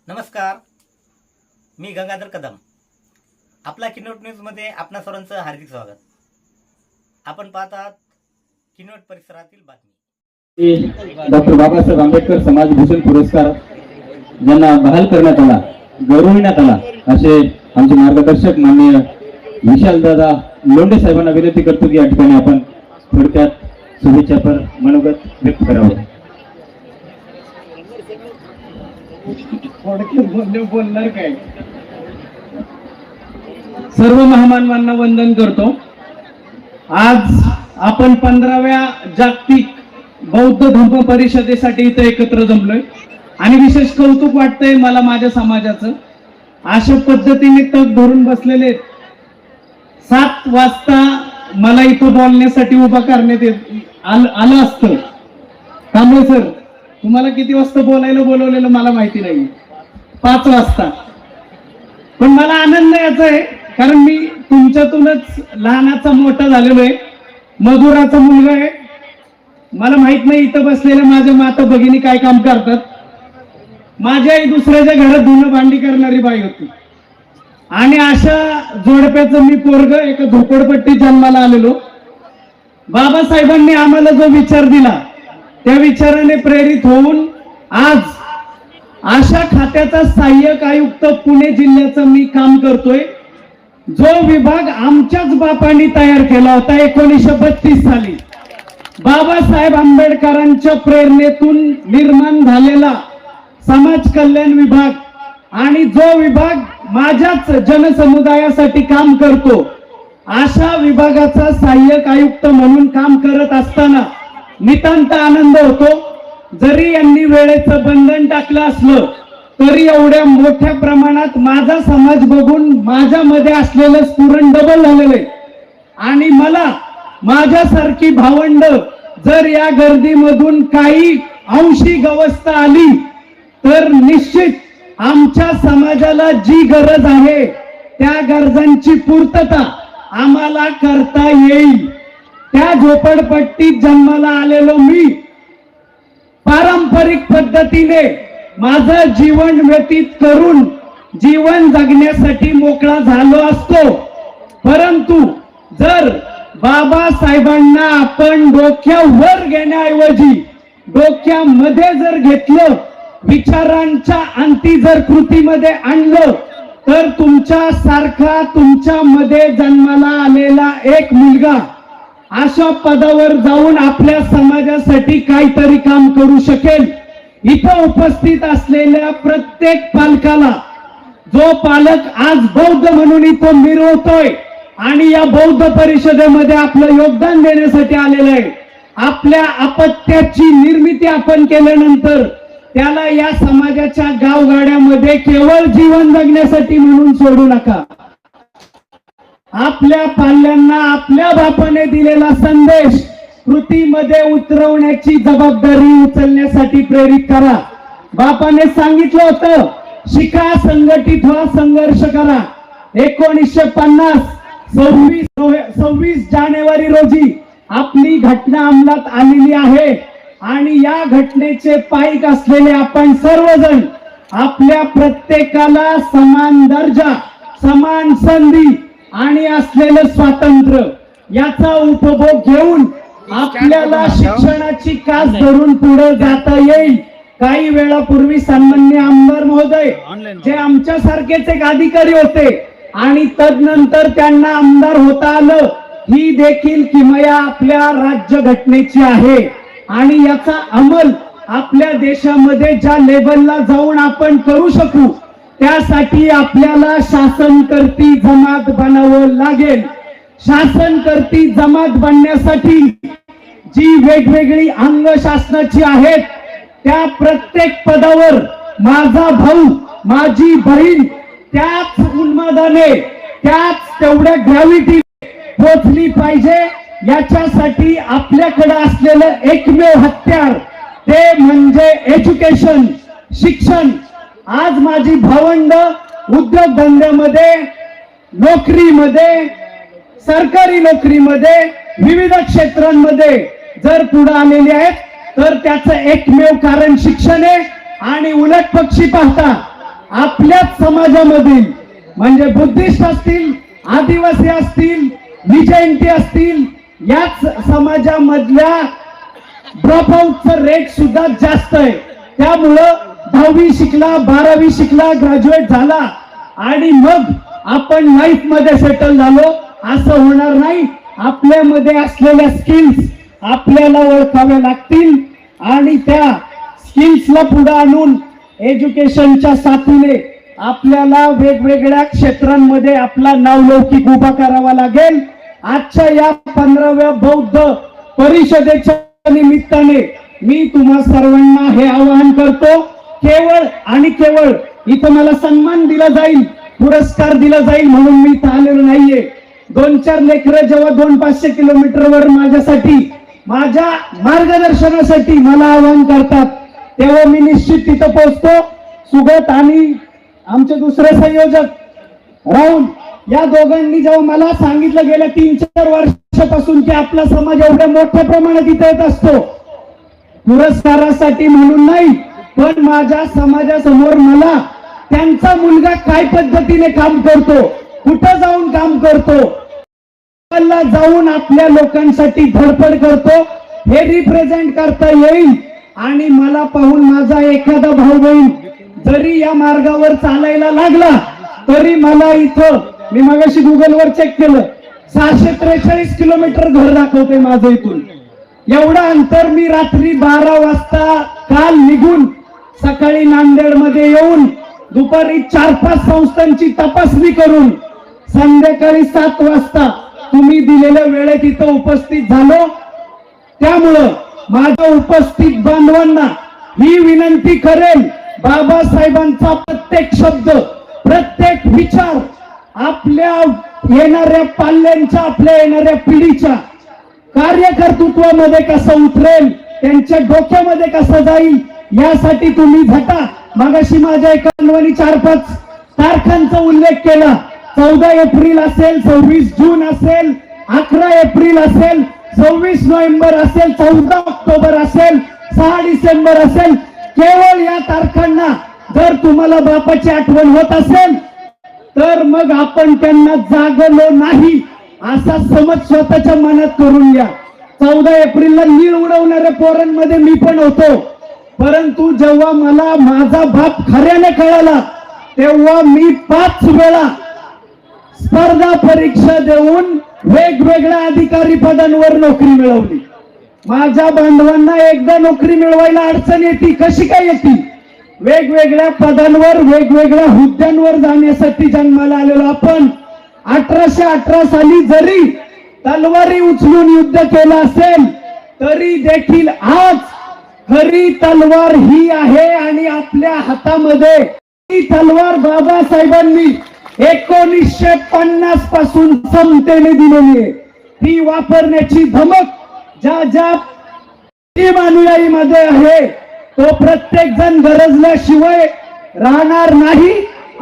नमस्कार, मी गंगाधर कदम. आपला किनोट न्यूजमध्ये आपणा सर्वांचं हार्दिक स्वागत. आपण पाहत आहात किनोट परिसरातील बातमी. डॉक्टर बाबासाहेब आंबेडकर समाजभूषण पुरस्कार ज्यांना बहाल करण्यात आला, गौरविण्यात आला, असे आमचे मार्गदर्शक माननीय विशालदादा लोंढे साहेबांना विनंती करतो की या ठिकाणी आपण थोडक्यात शुभेच्छापर मनोगत व्यक्त करावं. बोलणार काय? सर्व महामानवांना वंदन करतो. आज आपण 15व्या जागतिक बौद्ध धम्म परिषदेसाठी इथे एकत्र जमलोय आणि विशेष कौतुक वाटतंय मला माझ्या समाजाचं. अशा पद्धतीने तग धरून बसलेले 7 वाजता मला इथं बोलण्यासाठी उभा करण्यात आलं असतं. कांबळे सर, तुम्हाला किती वाजता बोलायला बोलवलेलं मला माहिती नाही. 5 वाजता. पण मला आनंद याचा आहे कारण मी तुमच्यातूनच लहानाचा मोठा झालेलो आहे, मधुराचा मुलगा आहे. मला माहित नाही इथं बसलेल्या माझ्या माता भगिनी काय काम करतात. माझी आई दुसऱ्याच्या घरात धुणं भांडी करणारी बाई होती आणि अशा जोडप्याचं मी पोरग एका झोपडपट्टीत जन्माला आलेलो. बाबासाहेबांनी आम्हाला जो विचार दिला त्या विचाराने प्रेरित होऊन आज अशा खात्याचा सहाय्यक आयुक्त पुणे जिल्ह्याचं मी काम करतोय. जो विभाग आमच्याच बापांनी तयार केला होता 1932 साली. बाबासाहेब आंबेडकरांच्या प्रेरणेतून निर्माण झालेला समाज कल्याण विभाग आणि जो विभाग माझ्याच जनसमुदायासाठी काम करतो, अशा विभागाचा सहाय्यक आयुक्त म्हणून काम करत असताना नितांत आनंद होतो. जरी यांनी वेळेचं बंधन टाकलं असलं तरी एवढ्या मोठ्या प्रमाणात माझा समाज बघून माझ्यामध्ये असलेलं स्फुरण डबल झालेलं आहे आणि मला माझ्यासारखी भावंड जर या गर्दीमधून काही अंशी गवस्था आली तर निश्चित आमच्या समाजाला जी गरज आहे त्या गरजांची पूर्तता आम्हाला करता येईल. त्या झोपडपट्टीत जन्माला आलेलो मी पारंपरिक पद्धतीने माझं जीवन व्यतीत करून जीवन जगण्यासाठी मोकळा झालो असतो. परंतु जर बाबासाहेबांना आपण डोक्यावर घेण्याऐवजी डोक्यामध्ये जर घेतलं, विचारांच्या अंती जर कृतीमध्ये आणलं, तर तुमच्या सारखा तुमच्यामध्ये जन्माला आलेला एक मुलगा अशा पदावर जाऊन आपल्या समाजासाठी काहीतरी काम करू शकेल. इथं उपस्थित असलेल्या प्रत्येक पालकाला, जो पालक आज बौद्ध म्हणून इथं मिरवतोय आणि या बौद्ध परिषदेमध्ये आपलं योगदान देण्यासाठी आलेलं आहे, आपल्या अपत्याची निर्मिती आपण केल्यानंतर त्याला या समाजाच्या गावगाड्यामध्ये केवळ जीवन जगण्यासाठी म्हणून सोडू नका. आपल्या पाल्यांना आपल्या बापाने दिलेला संदेश कृतीमध्ये उतरवण्याची जबाबदारी उचलण्यासाठी प्रेरित करा. बापाने सांगितलं होतं, शिका, संघटित व्हा, संघर्ष करा. 1950 26 जानेवारी रोजी आपली घटना अंमलात आलेली आहे आणि या घटनेचे पाईक असलेले आपण सर्वजण आपल्या प्रत्येकाला समान दर्जा, समान संधी आणि असलेलं स्वातंत्र्य याचा उपभोग घेऊन आपल्याला शिक्षणाची कास धरून पुढे जाता येईल. काही वेळापूर्वी सन्माननीय आमदार महोदय जे आमच्या सारखेच एक अधिकारी होते आणि तदनंतर त्यांना आमदार होता आलं, ही देखील किमया आपल्या राज्यघटनेची आहे आणि याचा अंमल आपल्या देशामध्ये ज्या लेवलला जाऊन आपण करू शकू त्यासाठी आपल्याला शासनकर्ती जमात बनावं लागेल. शासनकर्ती जमात बनण्यासाठी जी वेगवेगळी अंग शासनाची आहेत त्या प्रत्येक पदावर माझा भाऊ, माझी बहीण त्याच उन्मादाने, त्याच तेवढ्या ग्रॅव्हिटी पोचली पाहिजे. याच्यासाठी आपल्याकडे असलेलं एकमेव हत्यार ते म्हणजे एज्युकेशन, शिक्षण. आज माझी भावंड उद्योगधंद्यामध्ये, नोकरीमध्ये, सरकारी नोकरीमध्ये, विविध क्षेत्रांमध्ये जर पुढे आलेली आहेत तर त्याचं एकमेव कारण शिक्षण आहे. आणि उलट पक्षी पाहता आपल्याच समाजामधील म्हणजे बुद्धिस्ट असतील, आदिवासी असतील, विजयंती असतील, याच समाजामधल्या ड्रॉपआउटचं रेट सुद्धा जास्त आहे. त्यामुळं 10वी शिकला, 12वी शिकला, ग्रॅज्युएट झाला आणि मग आपण लाईफ मध्ये सेटल झालो असं होणार नाही. आपल्यामध्ये असलेल्या स्किल्स आपल्याला ओळखाव्या लागतील आणि त्या स्किल्सला पुढे आणून एज्युकेशनच्या साथीने आपल्याला वेगवेगळ्या क्षेत्रांमध्ये आपला नावलौकिक उभा करावा लागेल. आजच्या या 15व्या बौद्ध परिषदेच्या निमित्ताने मी तुम्हा सर्वांना हे आवाहन करतो, केवळ आणि केवळ इथं मला सन्मान दिला जाईल, पुरस्कार दिला जाईल म्हणून मी इथं आलेलो नाहीये. 2-4 लेकरं जेव्हा 200-500 किलोमीटरवर माझ्यासाठी, माझ्या मार्गदर्शनासाठी मला आवाहन करतात, तेव्हा मी निश्चित तिथं पोहोचतो. सुगत आणि आमचे दुसरे संयोजक राहुल या दोघांनी जेव्हा मला सांगितलं गेल्या 3-4 वर्षापासून की आपला समाज एवढ्या मोठ्या प्रमाणात इथे येत असतो, पुरस्कारासाठी म्हणून नाही, पण माझ्या समाजासमोर मला त्यांचा मुलगा काय पद्धतीने काम करतो, कुठं जाऊन काम करतो, जाऊन आपल्या लोकांसाठी धडपड करतो हे रिप्रेझेंट करता येईल. आणि मला पाहून माझा एखादा भाऊ बहीण जरी या मार्गावर चालायला लागला तरी मला इथं, मी मगाशी गुगलवर चेक केलं, 643 किलोमीटर घर दाखवते माझं इथून. एवढं अंतर मी रात्री 12 वाजता काल निघून सकाळी नांदेड मध्ये येऊन दुपारी 4-5 संस्थांची तपासणी करून संध्याकाळी 7 वाजता तुम्ही दिलेल्या वेळेत इथं उपस्थित झालो. त्यामुळं माझ्या उपस्थित बांधवांना ही विनंती करेल, बाबासाहेबांचा प्रत्येक शब्द, प्रत्येक विचार आपल्या येणाऱ्या पाल्यांच्या, आपल्या येणाऱ्या पिढीच्या कार्यकर्तृत्वामध्ये कसं उतरेल, त्यांच्या डोक्यामध्ये कसं जाईल, यासाठी तुम्ही झटा. मगाशी माझ्या एका बांधवांनी 4-5 तारखांचा उल्लेख केला. 14 एप्रिल असेल, 26 जून असेल, 11 एप्रिल असेल, 26 नोव्हेंबर असेल, 14 ऑक्टोबर असेल, 6 डिसेंबर असेल. केवळ या तारखांना जर तुम्हाला बापाची आठवण होत असेल तर मग आपण त्यांना जागलो नाही असा समज स्वतःच्या मनात करून घ्या. 14 एप्रिलला नीळ उडवणाऱ्या पोरांमध्ये मी पण होतो, परंतु जेव्हा मला माझा बाप खऱ्याने कळाला तेव्हा मी 5 वेळा स्पर्धा परीक्षा देऊन वेगवेगळ्या अधिकारी पदांवर नोकरी मिळवली. माझ्या बांधवांना एकदा नोकरी मिळवायला अडचण येते, कशी काय येते? वेगवेगळ्या पदांवर, वेगवेगळ्या हुद्द्यांवर जाण्यासाठी जन्माला आलेलो आपण. 1818 साली जरी तलवारी उचलून युद्ध केलं असेल तरी देखील आज खरी तलवार ही आहे आणि आपल्या हातामध्ये ही तलवार बाबासाहेबांनी 1950 पासून समतेने दिलेली आहे. ती वापरण्याची धमक ज्या अनुयायीमध्ये आहे तो प्रत्येक जण गरजल्याशिवाय राहणार नाही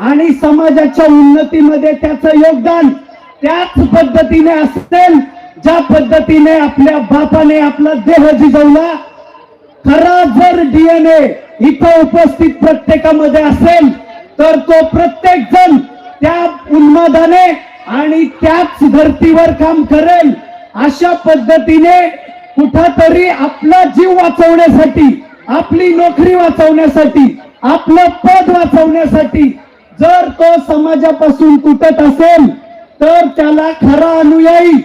आणि समाजाच्या उन्नतीमध्ये त्याचं योगदान त्याच पद्धतीने असेल ज्या पद्धतीने आपल्या बापाने आपला देह जिजवला. खरा जर डीएनए इथं उपस्थित प्रत्येकामध्ये असेल तर तो प्रत्येक जण त्या उन्मादाने आणि त्याच धर्तीवर काम करेल. अशा पद्धतीने कुठंतरी आपला जीव वाचवण्यासाठी, आपली नोकरी वाचवण्यासाठी, आपलं पद वाचवण्यासाठी जर तो समाजापासून तुटत असेल तर त्याला खरा अनुयायी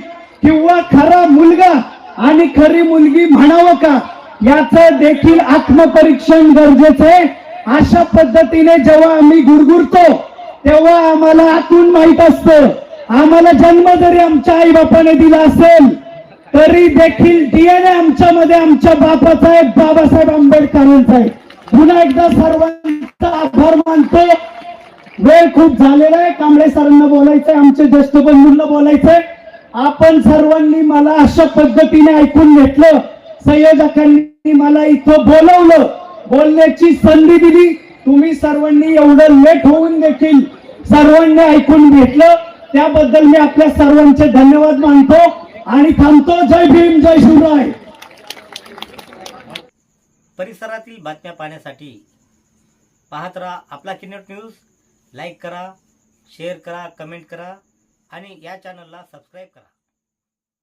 किंवा खरा मुलगा आणि खरी मुलगी म्हणावं का, याचं देखील आत्मपरीक्षण गरजेचं आहे. अशा पद्धतीने जेव्हा आम्ही गुरगुरतो तेव्हा आम्हाला आतून माहित असतं, आम्हाला जन्म जरी आमच्या आई बापाने दिला असेल तरी देखील डीएनए आमच्यामध्ये आमच्या बापाचा आहे, बाबासाहेब आंबेडकरांचा आहे. पुन्हा एकदा सर्वांचा आभार मानतो. वेळ खूप झालेला आहे, कांबळे सरांना बोलायचंय, आमचे ज्येष्ठ बंधूंना बोलायचंय. आपण सर्वांनी मला अशा पद्धतीने ऐकून घेतलं, संयोजकांनी मला इथं बोलवलं, बोलण्याची संधी दिली. तुम्ही सर्वांनी एवढं लेट होऊन देखील सर्वांनी ऐकून घेतलं, त्याबद्दल मी आपल्या सर्वांचे धन्यवाद मानतो आणि थांबतो. जय भीम, जय शिवराय. परिसरातील बातम्या पाहण्यासाठी पाहत राहा आपला किनवट न्यूज. लाईक करा, शेअर करा, कमेंट करा आणि या चॅनलला सबस्क्राईब करा.